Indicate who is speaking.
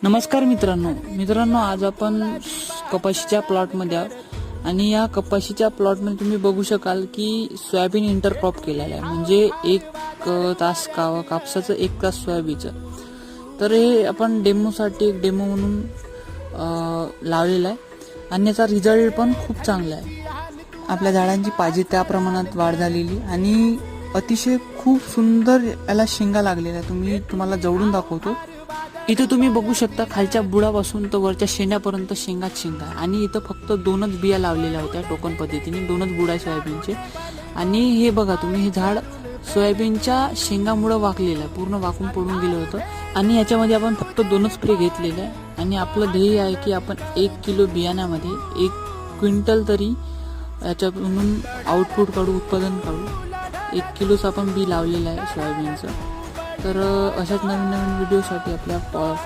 Speaker 1: नमस्कार मित्रांनो, आज आपण कपाशीच्या प्लॉटमध्ये आहोत आणि या कपाशीच्या प्लॉटमध्ये तुम्ही बघू शकाल की सोयाबीन इंटरक्रॉप केलेला आहे. म्हणजे 1 तास कापसाचं 1 तास सोयाबीनचं. तर हे आपण एक डेमो म्हणून लावलेला आहे आणि याचा रिझल्ट पण खूप चांगला आहे. आपल्या झाडांची पाहिजे त्या प्रमाणात वाढ झालेली आणि अतिशय खूप सुंदर याला शेंगा लागलेल्या. तुम्हाला जवळून दाखवतो. इथं तुम्ही बघू शकता खालच्या बुडापासून तर वरच्या शेंड्यापर्यंत शेंगा आणि इथं फक्त 2च बिया लावलेल्या होत्या टोकन पद्धतीने. 2च बुडा सोयाबीनचे. आणि हे बघा तुम्ही, हे झाड सोयाबीनच्या शेंगामुळे वाकलेलं आहे, पूर्ण वाकून पडून गेलं होतं. आणि याच्यामध्ये आपण फक्त 2च स्प्रे घेतलेले आहे आणि आपलं ध्येय आहे की आपण 1 किलो बियाण्यामध्ये 1 क्विंटल तरी याच्यातून आउटपुट काढू, उत्पादन काढू. 1 किलोच आपण बी लावलेलं आहे सोयाबीनचं. तर अशाच नवीन व्हिडिओसाठी आपल्या